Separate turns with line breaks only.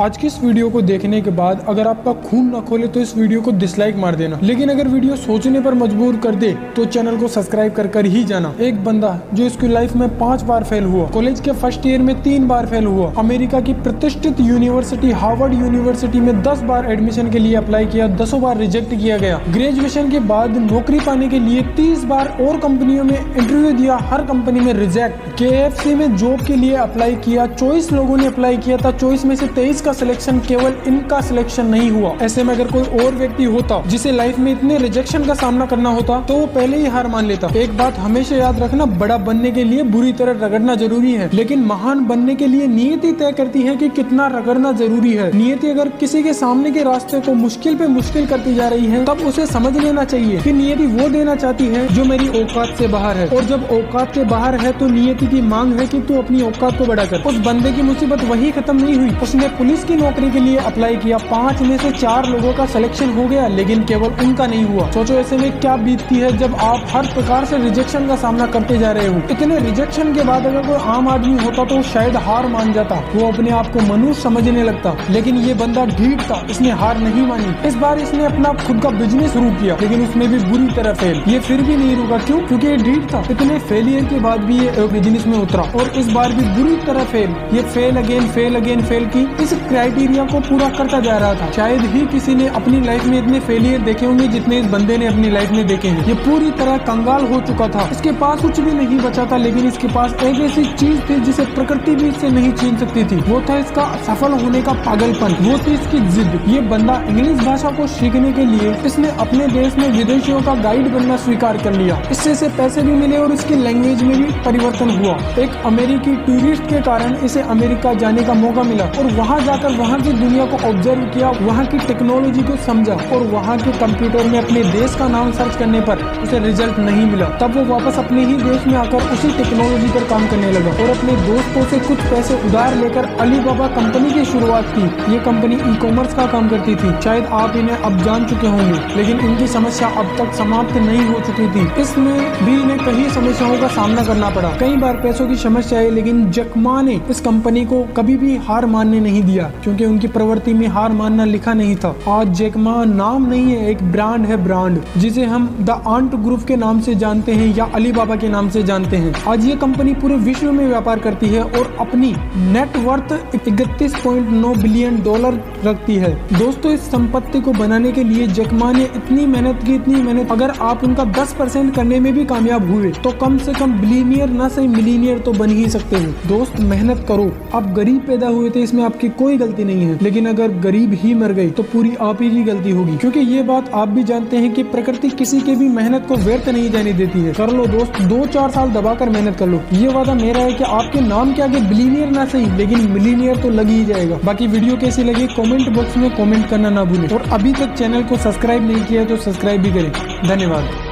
आज की इस वीडियो को देखने के बाद अगर आपका खून न खोले तो इस वीडियो को डिसलाइक मार देना, लेकिन अगर वीडियो सोचने पर मजबूर कर दे तो चैनल को सब्सक्राइब कर ही जाना। एक बंदा जो इसकी लाइफ में 5 बार फेल हुआ, कॉलेज के फर्स्ट ईयर में 3 बार फेल हुआ, अमेरिका की प्रतिष्ठित यूनिवर्सिटी हार्वर्ड यूनिवर्सिटी में 10 बार एडमिशन के लिए अप्लाई किया, 10 बार रिजेक्ट किया गया। ग्रेजुएशन के बाद नौकरी पाने के लिए 30 बार और कंपनियों में इंटरव्यू दिया, हर कंपनी में रिजेक्ट। KFC में जॉब के लिए अप्लाई किया, 24 लोगों ने अप्लाई किया था, 24 में से 23 का सिलेक्शन, केवल इनका सिलेक्शन नहीं हुआ। ऐसे में अगर कोई और व्यक्ति होता जिसे लाइफ में इतने रिजेक्शन का सामना करना होता तो वो पहले ही हार मान लेता। एक बात हमेशा याद रखना, बड़ा बनने के लिए बुरी तरह रगड़ना जरूरी है, लेकिन महान बनने के लिए नियति तय करती है कि कितना रगड़ना जरूरी है। नियति अगर किसी के सामने के रास्ते को मुश्किल पे मुश्किल करती जा रही है तब उसे समझ लेना चाहिए कि नियति वो देना चाहती है जो मेरी औकात से बाहर है, और जब औकात के बाहर है तो नियति की मांग है कि तू अपनी औकात को बड़ा कर। उस बंदे की मुसीबत वही खत्म नहीं हुई, उसने पुलिस की नौकरी के लिए अप्लाई किया, 5 में से 4 लोगों का सिलेक्शन हो गया, लेकिन केवल उनका नहीं हुआ। सोचो ऐसे में क्या बीतती है जब आप हर प्रकार से रिजेक्शन का सामना करते जा रहे हो। इतने रिजेक्शन के बाद अगर कोई आम आदमी होता तो शायद हार मान जाता, वो अपने आप को मनुष्य समझने लगता, लेकिन ये बंदा ढीठ था, इसने हार नहीं मानी। इस बार इसने अपना खुद का बिजनेस शुरू किया, लेकिन उसमें भी बुरी तरह फेल। ये फिर भी नहीं रुका, क्यों? क्योंकि ये ढीठ था। इतने फेलियर के बाद भी ये बिजनेस में उतरा और इस बार भी बुरी तरह फेल। ये फेल अगेन फेल की इस क्राइटेरिया को पूरा करता जा रहा था। शायद ही किसी ने अपनी लाइफ में इतने फेलियर देखे होंगे जितने इस बंदे ने अपनी लाइफ में देखे हैं। ये पूरी तरह कंगाल हो चुका था, इसके पास कुछ भी नहीं बचा था, लेकिन इसके पास एक ऐसी चीज थी जिसे प्रकृति भी इससे नहीं छीन सकती थी। वो था इसका सफल होने का पागलपन, वो थी इसकी जिद। ये बंदा इंग्लिश भाषा को सीखने के लिए इसने अपने देश में विदेशियों का गाइड बनना स्वीकार कर लिया। इससे इसे पैसे भी मिले और इसकी लैंग्वेज में भी परिवर्तन हुआ। एक अमेरिकी टूरिस्ट के कारण इसे अमेरिका जाने का मौका मिला और वहाँ जाकर वहाँ की दुनिया को ऑब्जर्व किया, वहाँ की टेक्नोलॉजी को समझा, और वहाँ के कंप्यूटर में अपने देश का नाम सर्च करने पर उसे रिजल्ट नहीं मिला। तब वो वापस अपने ही देश में आकर उसी टेक्नोलॉजी पर काम करने लगा और अपने दोस्तों से कुछ पैसे उधार लेकर अलीबाबा कंपनी की शुरुआत की। ये कंपनी ई-कॉमर्स का काम करती थी, शायद आप इन्हें अब जान चुके होंगे, लेकिन इनकी समस्या अब तक समाप्त नहीं हो चुकी थी। इसमें भी इन्हें कई समस्याओं का सामना करना पड़ा, कई बार पैसों की समस्या आई, लेकिन जैक मा ने इस कंपनी को कभी भी हार मानने नहीं दिया, क्योंकि उनकी प्रवृत्ति में हार मानना लिखा नहीं था। आज जैक मा नाम नहीं है, एक ब्रांड है, ब्रांड जिसे हम द आंट ग्रुप के नाम से जानते हैं या अलीबाबा के नाम से जानते हैं। आज ये कंपनी पूरे विश्व में व्यापार करती है और अपनी नेटवर्थ 31.9 बिलियन डॉलर रखती है। दोस्तों, इस संपत्ति को बनाने के लिए जैक मा ने इतनी मेहनत की, इतनी मेहनत, अगर आप उनका 10% करने में भी कामयाब हुए तो कम से कम बिलियनियर ना सही मिलियनियर तो बन ही सकते हो। दोस्त, मेहनत करो। आप गरीब पैदा हुए थे, इसमें आपकी कोई गलती नहीं है, लेकिन अगर गरीब ही मर गई तो पूरी आप ही की गलती होगी, क्योंकि ये बात आप भी जानते हैं कि प्रकृति किसी के भी मेहनत को व्यर्थ नहीं जाने देती है। कर लो दोस्त, 2-4 साल दबाकर मेहनत कर लो। ये वादा मेरा है कि आपके नाम के आगे बिलियनियर ना सही लेकिन मिलियनियर तो लग ही जाएगा। बाकी वीडियो कैसी लगी कमेंट बॉक्स में कमेंट करना ना भूलें, और अभी तक चैनल को सब्सक्राइब नहीं किया तो सब्सक्राइब भी करें। धन्यवाद।